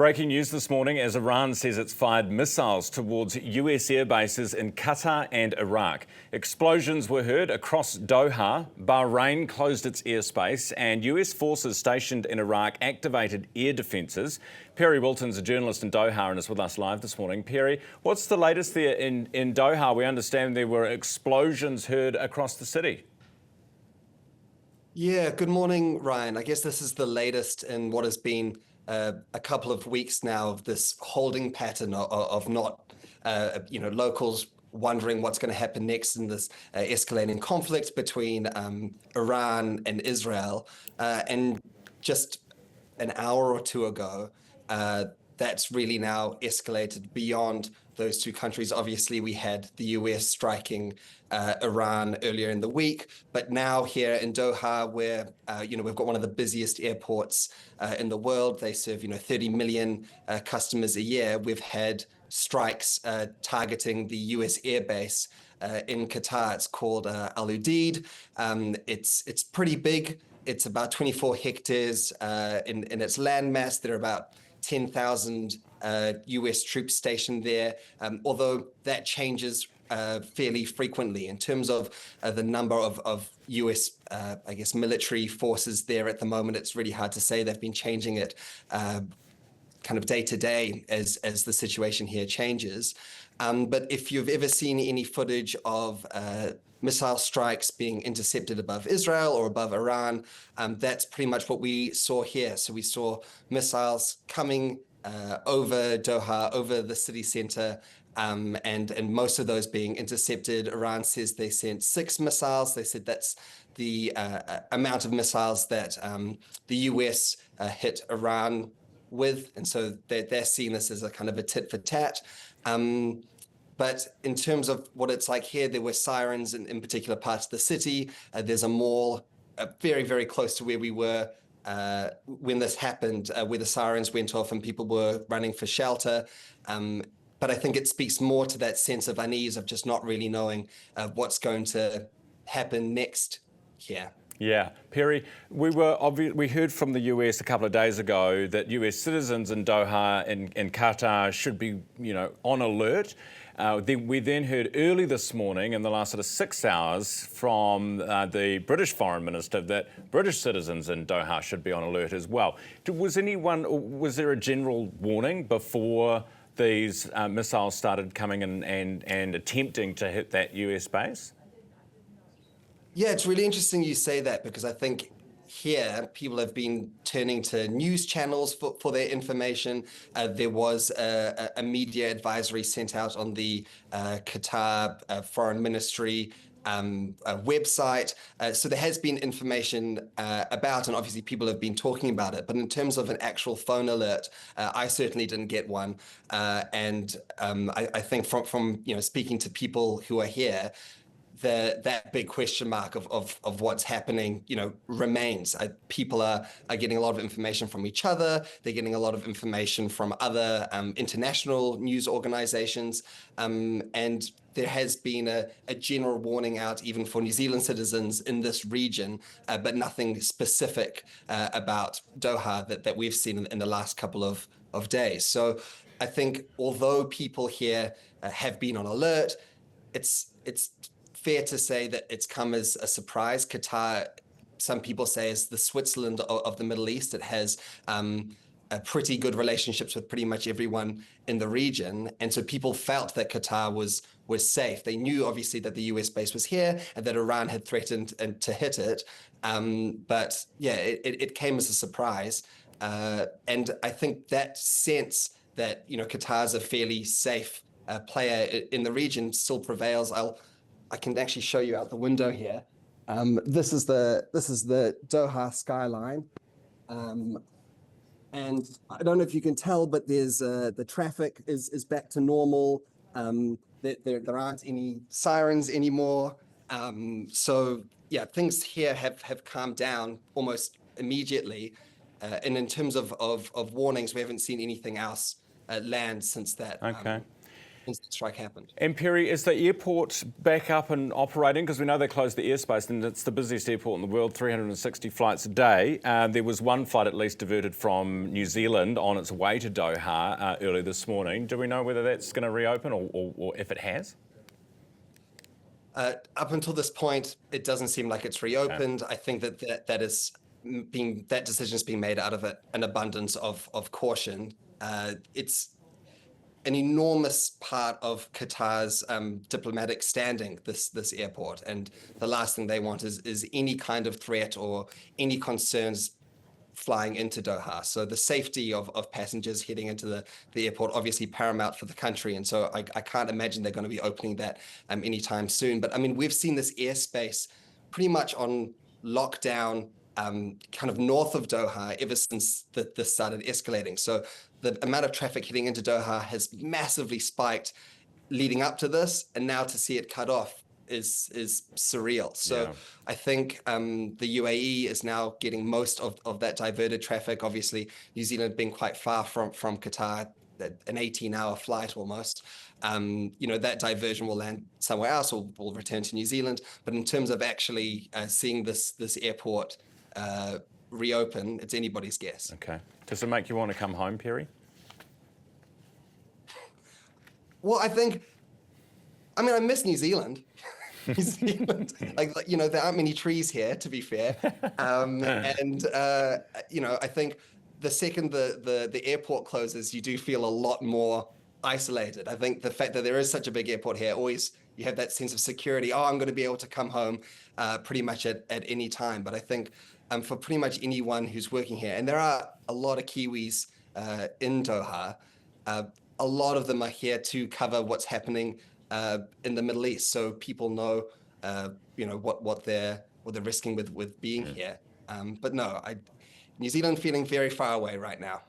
Breaking news this morning as Iran says it's fired missiles towards US air bases in Qatar and Iraq. Explosions were heard across Doha. Bahrain closed its airspace and US forces stationed in Iraq activated air defences. Perry Wilton's a journalist in Doha and is with us live this morning. Perry, what's the latest there in Doha? We understand there were explosions heard across the city. Yeah, good morning, Ryan. I guess this is the latest in what has been a couple of weeks now of this holding pattern of not, locals wondering what's going to happen next in this escalating conflict between Iran and Israel. And just an hour or two ago, that's really now escalated beyond those two countries. Obviously, we had the US striking Iran earlier in the week, but now here in Doha, where we've got one of the busiest airports in the world. They serve 30 million customers a year. We've had strikes targeting the US airbase in Qatar. It's called Al Udeid. It's pretty big. It's about 24 hectares in its landmass. There are about 10,000 US troops stationed there, although that changes fairly frequently in terms of the number of US, military forces there at the moment. It's really hard to say. They've been changing it kind of day to day as the situation here changes. But if you've ever seen any footage of missile strikes being intercepted above Israel or above Iran, that's pretty much what we saw here. So we saw missiles coming over Doha, over the city center, and most of those being intercepted. Iran says they sent 6 missiles. They said that's the amount of missiles that the US hit Iran with, and so they're seeing this as a kind of a tit for tat. But in terms of what it's like here, there were sirens in particular parts of the city. There's a mall very, very close to where we were when this happened, where the sirens went off and people were running for shelter. But I think it speaks more to that sense of unease of just not really knowing what's going to happen next here. Yeah, Perry, we heard from the US a couple of days ago that US citizens in Doha and Qatar should be, on alert. We then heard early this morning, in the last sort of 6 hours, from the British Foreign Minister that British citizens in Doha should be on alert as well. Was there a general warning before these missiles started coming in and attempting to hit that US base? Yeah, it's really interesting you say that, because I think here people have been turning to news channels for their information. There was a media advisory sent out on the Qatar Foreign Ministry website. So there has been information about, and obviously people have been talking about it. But in terms of an actual phone alert, I certainly didn't get one. And I think from speaking to people who are here, that big question mark of what's happening, remains. People are getting a lot of information from each other. They're getting a lot of information from other international news organizations. And there has been a general warning out even for New Zealand citizens in this region, but nothing specific about Doha that we've seen in the last couple of days. So I think although people here have been on alert, it's fair to say that it's come as a surprise. Qatar, some people say, is the Switzerland of the Middle East. It has pretty good relationships with pretty much everyone in the region. And so people felt that Qatar was safe. They knew, obviously, that the US base was here and that Iran had threatened to hit it. But yeah, it came as a surprise. And I think that sense that, Qatar's a fairly safe player in the region still prevails. I can actually show you out the window here. This is the Doha skyline, and I don't know if you can tell, but there's the traffic is back to normal. There aren't any sirens anymore. So yeah, things here have calmed down almost immediately. And in terms of warnings, we haven't seen anything else land since that. Okay. since the strike happened. And Perry, is the airport back up and operating? Because we know they closed the airspace, and it's the busiest airport in the world, 360 flights a day. There was one flight at least diverted from New Zealand on its way to Doha early this morning. Do we know whether that's going to reopen or if it has? Up until this point, it doesn't seem like it's reopened. I think that decision is being made out of an abundance of caution. It's an enormous part of Qatar's diplomatic standing, this airport, and the last thing they want is any kind of threat or any concerns flying into Doha. So the safety of passengers heading into the airport, obviously paramount for the country. And so I can't imagine they're going to be opening that anytime soon. But I mean, we've seen this airspace pretty much on lockdown kind of north of Doha ever since this started escalating. So the amount of traffic heading into Doha has massively spiked leading up to this, and now to see it cut off is surreal. So yeah. I think the UAE is now getting most of that diverted traffic. Obviously, New Zealand being quite far from Qatar, an 18-hour flight almost. That diversion will land somewhere else or will return to New Zealand. But in terms of actually seeing this airport reopen, it's anybody's guess. Okay. Does it make you want to come home, Perry? Well, I miss New Zealand. New Zealand, there aren't many trees here, to be fair. I think the second the airport closes, you do feel a lot more isolated. I think the fact that there is such a big airport here, always you have that sense of security. Oh, I'm going to be able to come home pretty much at any time. But I think for pretty much anyone who's working here, and there are a lot of Kiwis in Doha, a lot of them are here to cover what's happening in the Middle East, so people know, what they're risking with being here. But no, New Zealand feeling very far away right now.